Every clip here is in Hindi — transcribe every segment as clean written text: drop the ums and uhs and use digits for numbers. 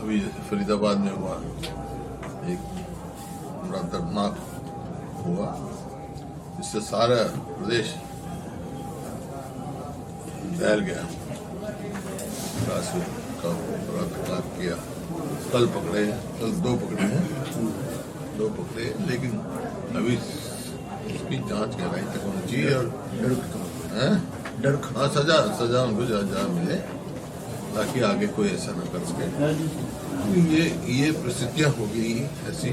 अभी फरीदाबाद में हुआ, एक बड़ा दर्दनाक हुआ, इससे सारा प्रदेश फैल गया। का बलात्कार किया, कल पकड़े हैं, कल दो पकड़े, लेकिन अभी उसकी जांच कराई तक होनी चाहिए और डर हाँ सजा उनको जा मिले ताकि आगे कोई ऐसा न कर सके। ये परिस्थितियां हो गई ऐसी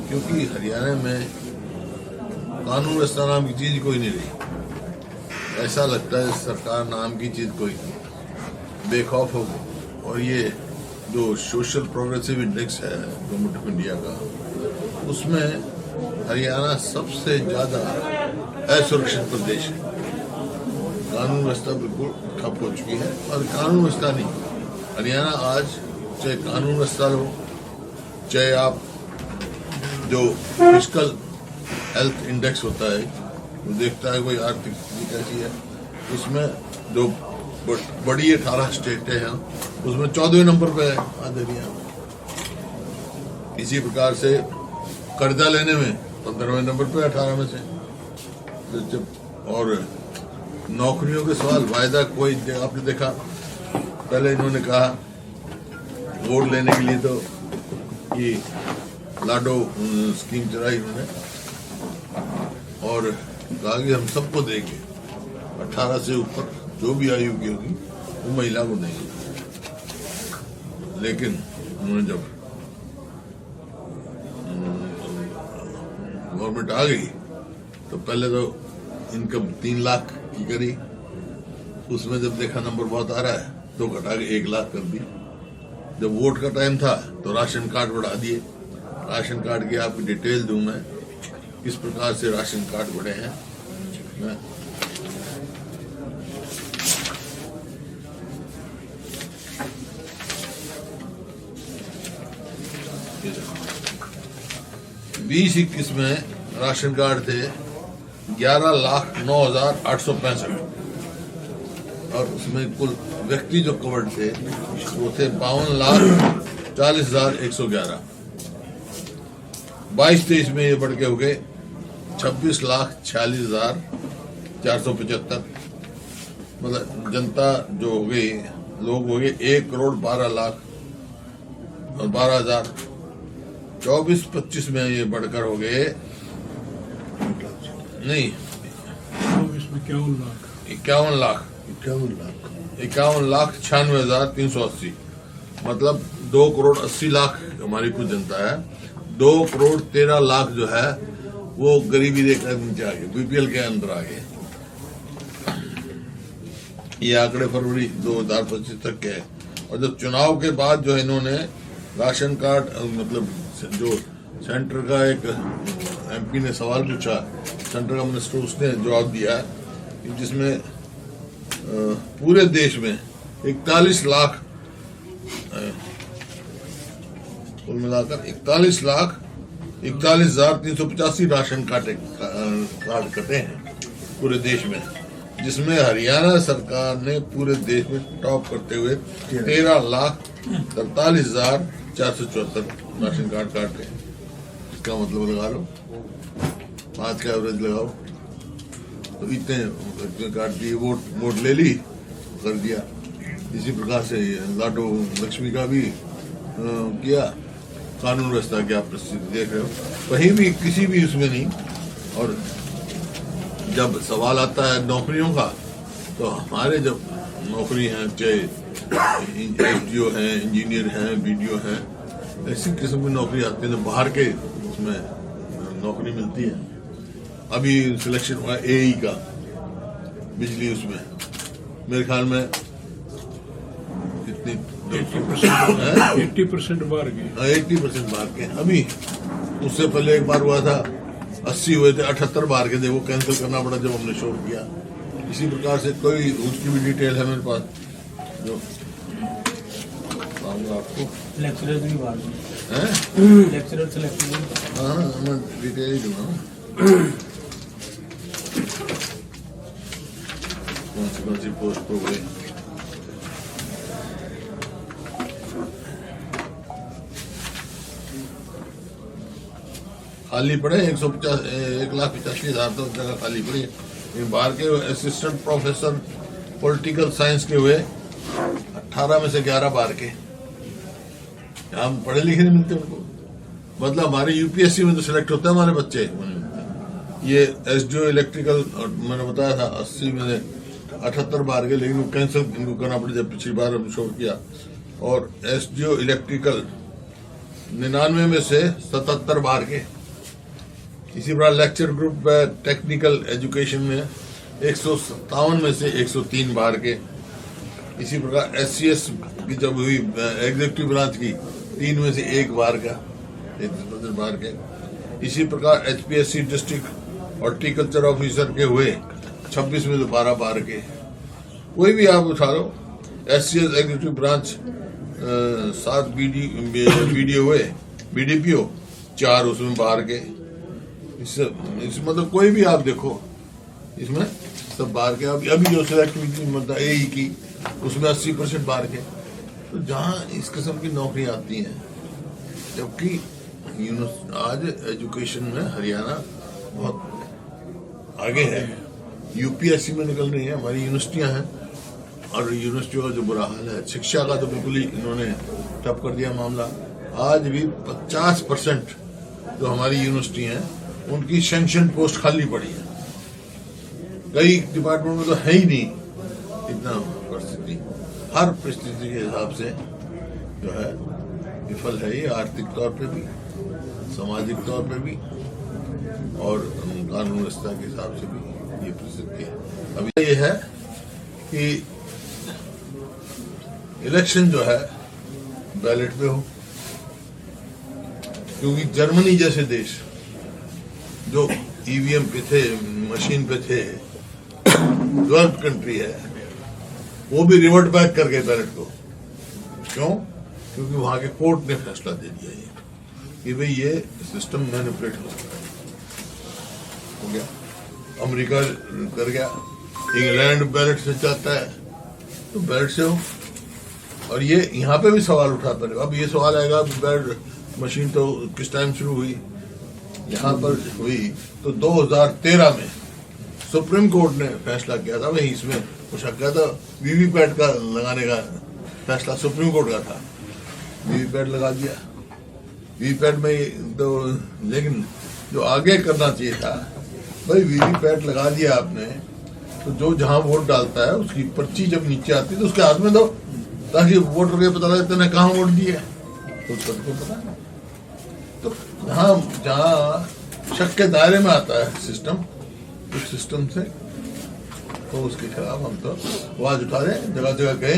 क्योंकि हरियाणा में कानून व्यवस्था नाम की चीज कोई नहीं रही। ऐसा लगता है सरकार नाम की चीज कोई बेखौफ हो गई। और ये जो सोशल प्रोग्रेसिव इंडेक्स है गवर्नमेंट ऑफ इंडिया का, उसमें हरियाणा सबसे ज्यादा असुरक्षित प्रदेश है। कानून व्यवस्था बिल्कुल ठप हो चुकी है और कानून व्यवस्था नहीं, हरियाणा आज चाहे कानून व्यवस्था लो, चाहे आप जो फिजिकल हेल्थ इंडेक्स होता है वो देखता है कोई आर्थिक स्थिति कैसी है, उसमें जो बड़ी 18 स्टेटें हैं उसमें 14वें नंबर पे है आज हरियाणा। इसी प्रकार से कर्जा लेने में 15वें नंबर पे 18 में से। और नौकरियों के सवाल, वायदा कोई आपने देखा, पहले इन्होंने कहा वोट लेने के लिए तो ये लाडो स्कीम चलाई इन्होंने और कहा कि हम सबको देंगे, 18 से ऊपर जो भी आयु की होगी वो महिला को देंगे। लेकिन उन्होंने जब गवर्नमेंट आ गई तो पहले तो इनकम 3 लाख की करी, उसमें जब देखा नंबर बहुत आ रहा है तो घटा के 1 लाख कर दी। जब वोट का टाइम था तो राशन कार्ड बढ़ा दिए। राशन कार्ड की आपकी डिटेल दूं मैं, किस प्रकार से राशन कार्ड बढ़े हैं। मैं 2021 में राशन कार्ड थे 11,09,865 और उसमें कुल व्यक्ति जो कवर्ड थे वो थे 52,40,111। 22-23 में ये बढ़ के हो गए 26,46,475। मतलब जनता जो हो गई, लोग हो गए 1,12,00,000 और 12,000। 24-25 में ये बढ़कर हो गए नहीं 51,96,380। मतलब 2,80,00,000 हमारी कुल जनता है। 2,13,00,000 जो है वो गरीबी रेखा के नीचे आ गए, बीपीएल के अंदर आ गए। ये आंकड़े फरवरी 2025 तक के हैं। और जब चुनाव के बाद जो इन्होंने राशन कार्ड, मतलब जो सेंटर का एक एमपी ने सवाल पूछा, सेंटर का मिनिस्टर, उसने जवाब दिया जिसमें पूरे देश में 41 लाख कुल मिलाकर 41,41,385 राशन कार्ड कटे हैं पूरे देश में, जिसमें हरियाणा सरकार ने पूरे देश में टॉप करते हुए 13,43,474 राशन कार्ड काटे। इसका मतलब लगा लो, 5 का एवरेज लगाओ तो इतने काट दिए। वोट ले ली, कर दिया। इसी प्रकार से लाडो लक्ष्मी का भी किया। कानून व्यवस्था की आप परिस्थिति देख रहे हो, कहीं भी किसी भी उसमें नहीं। और जब सवाल आता है नौकरियों का, तो हमारे जब नौकरी हैं, चाहे एसडीओ हैं, इंजीनियर हैं, बीडीओ हैं, ऐसी किस्म की नौकरी आती है तो बाहर के उसमें नौकरी मिलती है। अभी सिलेक्शन हुआ एई का, बिजली, उसमें मेरे ख्याल में कितनी 80% बाहर गए। 80% बाहर के। अभी उससे पहले एक बार हुआ था 80 हुए थे, 78 बाहर के थे, वो कैंसिल करना पड़ा जब हमने शोर किया। इसी प्रकार से कोई उसकी भी डिटेल है मेरे पास जो आपको लेक्चरर्स भी बाहर हैं, लेक्चरर सिलेक्शन। हाँ, मैं डिटेल ही दूंगा कौन सी पोस्ट पर हुए। खाली पड़े 1,85,000 तो जगह खाली पड़ी है। बाहर के असिस्टेंट प्रोफेसर पॉलिटिकल साइंस के हुए 18 में से 11 बाहर के। हम पढ़े लिखे नहीं मिलते उनको, मतलब हमारे यूपीएससी में तो सिलेक्ट होते हैं हमारे बच्चे। ये एसडीओ इलेक्ट्रिकल मैंने बताया था 80 में से 78 बाहर के, लेकिन वो कैंसिल इनको करना पड़ा जब पिछली बार हम शो किया। और एसडीओ इलेक्ट्रिकल 99 में से 77 बाहर के। इसी प्रकार लेक्चर ग्रुप टेक्निकल एजुकेशन में 157 में से 103 बाहर के। इसी प्रकार एससीएस की जब हुई एग्जीक्यूटिव ब्रांच की 3 में से 1 बाहर का, 1% बाहर के। इसी प्रकार एचपीएससी डिस्ट्रिक्ट हॉर्टिकल्चर ऑफिसर के हुए 26 में से 12 बाहर के। कोई भी आप उठा लो, एससीएस एग्जीक्यूटिव ब्रांच 7 बीडीओ हुए, बीडीपीओ 4 उसमें बाहर के। इससे मतलब कोई भी आप देखो इसमें सब बाहर के। अभी जो सिलेक्ट हुई थी मतलब एई की, उसमें 80% बाहर के। तो जहां इस किस्म की नौकरी आती हैं, जबकि आज एजुकेशन में हरियाणा बहुत आगे है, यूपीएससी में निकल रही है हमारी यूनिवर्सिटियां हैं। और यूनिवर्सिटियों का जो बुरा हाल है, शिक्षा का तो बिल्कुल ही इन्होंने ठप कर दिया मामला। आज भी 50% जो हमारी यूनिवर्सिटी हैं उनकी सैंक्शन पोस्ट खाली पड़ी है। कई डिपार्टमेंट में तो है ही नहीं इतना परिस्थिति। हर परिस्थिति के हिसाब से जो है विफल है ये, आर्थिक तौर पे भी, सामाजिक तौर पे भी और कानून व्यवस्था के हिसाब से भी ये परिस्थिति है। अभी ये है कि इलेक्शन जो है बैलेट पे हो, क्योंकि जर्मनी जैसे देश जो ईवीएम पे थे, मशीन पे थे, डेवलप्ड कंट्री है, वो भी रिवर्ट बैक कर गए बैलेट को। क्यों? क्योंकि वहां के कोर्ट ने फैसला दे दिया ये कि भाई ये सिस्टम मैनिपुलेट हो गया। अमेरिका कर गया, इंग्लैंड बैलेट से चाहता है तो बैलेट से हो। और ये यहाँ पे भी सवाल उठाता है। अब ये सवाल आएगा बैलेट मशीन तो किस टाइम शुरू हुई, यहाँ पर हुई तो 2013 में सुप्रीम कोर्ट ने फैसला किया था। वही इसमें कुछ क्या था, वीवीपैट का लगाने का फैसला सुप्रीम कोर्ट का था, वीवीपैट लगा दिया। वीवीपैट में तो लेकिन जो आगे करना चाहिए था, भाई वीवीपैट लगा दिया आपने तो जो जहां वोट डालता है उसकी पर्ची जब नीचे आती है तो उसके हाथ में दो, ताकि वोटर को पता लगे तेने कहाँ वोट दिया, तो सबको पता है। तो जहाँ शक के दायरे में आता है सिस्टम, उस सिस्टम से तो उसके खिलाफ हम तो आवाज उठा रहे हैं, जगह जगह गए।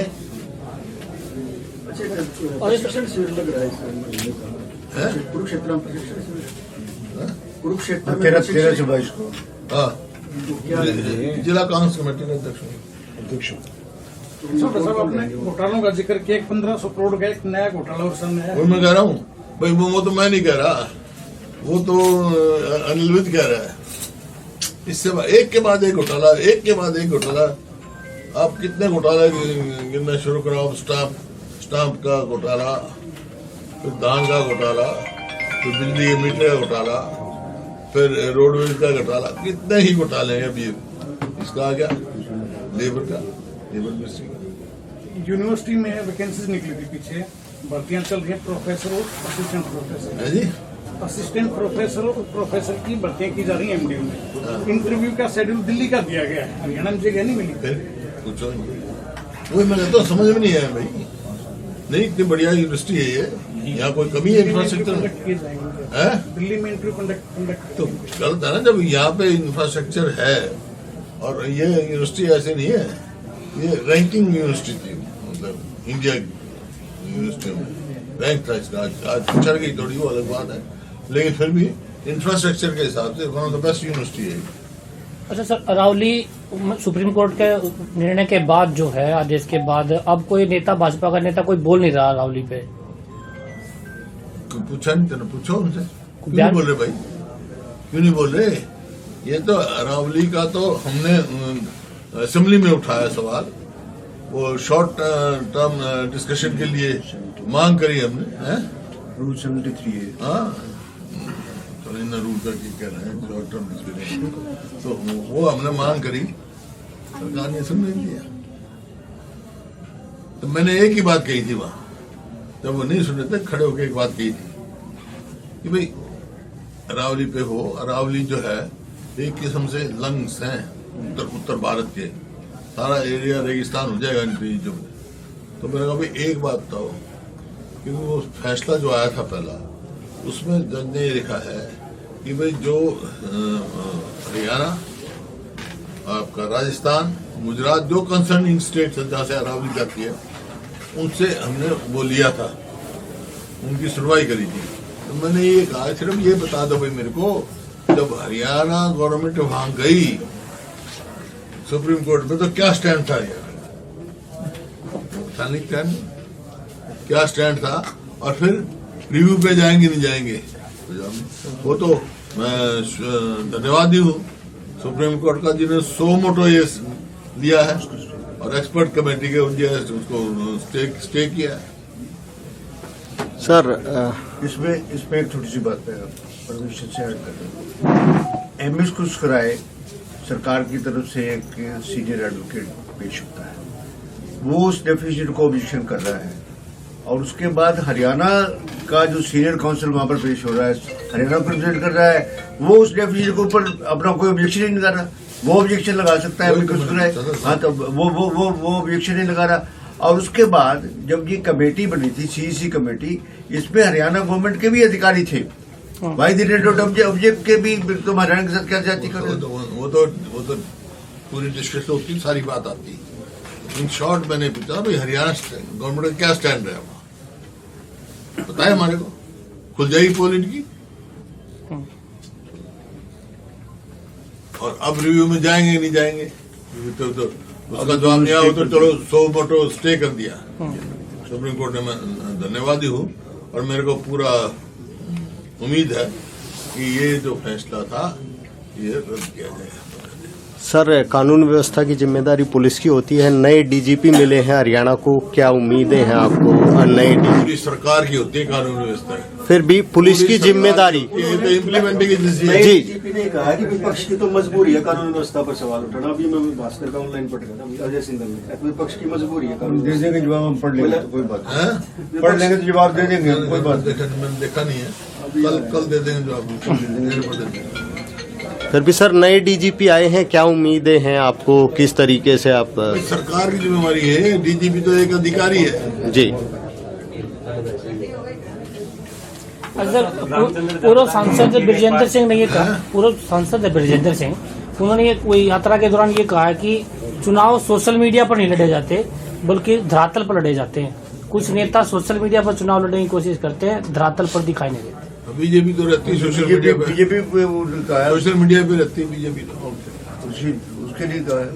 और प्रशिक्षण शिविर लग रहा है कुरुक्षेत्र में, कुरुक्षेत्र में 13-22 को। हाँ, जिला कांग्रेस कमेटी के अध्यक्ष। आपने घोटालों का जिक्र किया, 1500 करोड़ का एक नया घोटाला और सामने आया। मैं कह रहा हूँ भाई, वो तो मैं नहीं कह रहा, वो तो अनिल विज कह रहा है। इससे एक के बाद एक घोटाला, एक के बाद एक घोटाला। आप कितने घोटाला गिनना शुरू कराओ, स्टाम्प का घोटाला, फिर धान का घोटाला, फिर बिजली के मीटर का घोटाला, फिर रोडवेज का घोटाला, कितने ही घोटाले हैं। अभी इसका आ गया लेबर मिनिस्ट्री का। यूनिवर्सिटी में वैकेंसीज निकली थी पीछे, भर्तियां चल रही है प्रोफेसर और असिस्टेंट प्रोफेसर। है जी, असिस्टेंट प्रोफेसर और प्रोफेसर की भर्तियां की जा रही है एमडीयू में। इंटरव्यू का शेड्यूल दिल्ली का दिया गया है, हरियाणा में जगह नहीं मिली। कुछ वही मैं कहता हूँ, समझ में नहीं आया भाई। नहीं, इतनी बढ़िया यूनिवर्सिटी है ये, यहाँ कोई कमी है इंफ्रास्ट्रक्चर है? दिल्ली में इंटरव्यू कंडक्ट तो गलत है ना, जब यहाँ पे इंफ्रास्ट्रक्चर है। और ये यूनिवर्सिटी ऐसे नहीं है, ये रैंकिंग यूनिवर्सिटी थी, मतलब इंडिया की यूनिवर्सिटी में रैंक था इसका। आज पिछड़ गई थोड़ी, वो अलग बात है, लेकिन फिर भी इंफ्रास्ट्रक्चर के हिसाब से one of the best university है। अच्छा सर, अरावली सुप्रीम कोर्ट के निर्णय के बाद जो है, आदेश के बाद, अब कोई नेता, भाजपा का नेता कोई बोल नहीं रहा अरावली पे। पूछा नहीं तेने, पूछो उनसे क्यों नहीं बोल रहे भाई, क्यों नहीं बोल रहे? ये तो अरावली का तो हमने असेंबली में उठाया सवाल, वो शॉर्ट टर्म डिस्कशन के लिए मांग करी हमने। रूल 73 है। हाँ, इन रूल का कह रहे हैं शॉर्ट टर्म एक्सपीरियंस, तो वो हमने मांग करी, सरकार ने सुनने नहीं दिया। तो मैंने एक ही बात कही थी वहां, जब वो नहीं सुने थे, खड़े होकर एक बात कही थी कि भाई अरावली पे हो, अरावली जो है एक किस्म से लंग्स हैं उत्तर भारत के, सारा एरिया रेगिस्तान हो जाएगा इन चीजों में। तो मैंने कहा भाई एक बात बताओ, क्योंकि वो फैसला जो आया था पहला, उसमें जज ने ये लिखा है कि भाई जो हरियाणा, आपका राजस्थान, गुजरात, जो कंसर्निंग स्टेट जहां से अरावली जाती है, उनसे हमने वो लिया था, उनकी सुनवाई करी थी। तो मैंने ये कहा सिर्फ ये बता दो भाई मेरे को, जब हरियाणा गवर्नमेंट वहां गई सुप्रीम कोर्ट में, तो क्या स्टैंड था ये, क्या स्टैंड था, और फिर रिव्यू पे जाएंगे नहीं जाएंगे। वो तो मैं धन्यवादी हूँ सुप्रीम कोर्ट का, जिन्होंने 100 मोटो ये लिया है और एक्सपर्ट कमेटी के उसको स्टे किया है। सर इसमें एक छोटी सी बात है, परमिशन से ऐड कर रहा हूं। एमएस कुछ कराए सरकार की तरफ से एक सीनियर एडवोकेट पेश होता है, वो उस डेफिनेशन को ऑब्जेक्शन कर रहा है, और उसके बाद हरियाणा का जो सीनियर काउंसिल वहां पर पेश हो रहा है, हरियाणा को रिप्रेजेंट कर रहा है, वो उस डेफिनेशन के ऊपर अपना कोई ऑब्जेक्शन ही नहीं लगा रहा। वो ऑब्जेक्शन लगा सकता है, कुछ कराए, हाँ, तो वो ऑब्जेक्शन नहीं लगा रहा। और उसके बाद जब ये कमेटी बनी थी, सीईसी कमेटी, इसमें हरियाणा गवर्नमेंट के भी अधिकारी थे, भाई द रेट ऑब्जेक्ट के भी, तुम हरियाणा के साथ क्या जाति कर रहे हो? वो तो पूरी डिस्ट्रिक्ट से उतनी सारी बात आती। इन शॉर्ट मैंने पूछा भाई हरियाणा गवर्नमेंट का क्या स्टैंड है वहां, बताए हमारे को, खुल जाएगी पोल इनकी। और अब रिव्यू में जाएंगे नहीं जाएंगे, तो उसका जवाब नहीं आया, तो चलो 100 मोटो स्टे कर दिया सुप्रीम कोर्ट ने। मैं धन्यवादी हूँ, और मेरे को पूरा उम्मीद है कि ये जो फैसला था ये रद्द किया जाएगा। सर, कानून व्यवस्था की जिम्मेदारी पुलिस की होती है, नए डीजीपी मिले हैं हरियाणा को, क्या उम्मीदें हैं आपको? नए पूरी सरकार की होती है कानून व्यवस्था, फिर भी पुलिस की जिम्मेदारी तो इम्प्लीमेंटिंग एजेंसी है। जी, डीजीपी ने कहा कि विपक्ष की तो मजबूरी है कानून व्यवस्था पर सवाल उठाना। अभी मैं भास्कर का ऑनलाइन पढ़ रहा था, अजय सिंघल ने, विपक्ष की मजबूरी है कानून दे देंगे जवाब, हम पढ़ लेंगे तो कोई बात नहीं, पढ़ लेंगे तो जवाब दे देंगे, कोई बात नहीं। मैंने देखा नहीं है, कल दे देंगे जवाब। फिर भी सर नए डीजीपी आए हैं, क्या उम्मीदें हैं आपको, किस तरीके से आप? सरकार की जिम्मेवारी है, डीजीपी तो एक अधिकारी है। जी सर, पूर्व सांसद ब्रजेंद्र सिंह ने ये कहा, पूर्व सांसद ब्रजेंद्र सिंह, उन्होंने ये कोई यात्रा के दौरान ये कहा है कि चुनाव सोशल मीडिया पर नहीं लड़े जाते, बल्कि धरातल पर लड़े जाते हैं। कुछ नेता सोशल मीडिया पर चुनाव लड़ने की कोशिश करते हैं, धरातल पर दिखाई नहीं देते। बीजेपी तो रहती है सोशल मीडिया पे, बीजेपी सोशल मीडिया पे रहती है बीजेपी तो, उसके लिए कहा है।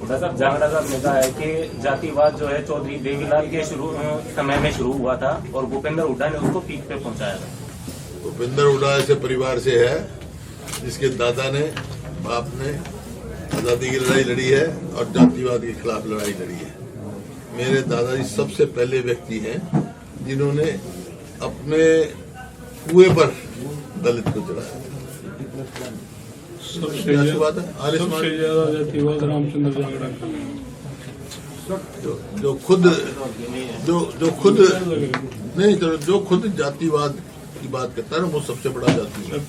साहब जांगड़ा साहब ने कहा है कि जातिवाद जो है चौधरी देवीलाल के समय में शुरू हुआ था और भूपेंद्र हुड्डा ने उसको पीक पे पहुंचाया था। भूपेंद्र हुड्डा ऐसे परिवार से है जिसके दादा ने, बाप ने आजादी की लड़ाई लड़ी है और जातिवाद के खिलाफ लड़ाई लड़ी है। मेरे दादाजी सबसे पहले व्यक्ति हैं जिन्होंने अपने कुएं पर दलित को चढ़ाया। सबसे ज्यादा जातिवाद रामचंद्र जांगड़ा का, जो खुद जातिवाद की बात करता है ना, वो सबसे बड़ा जातिवाद।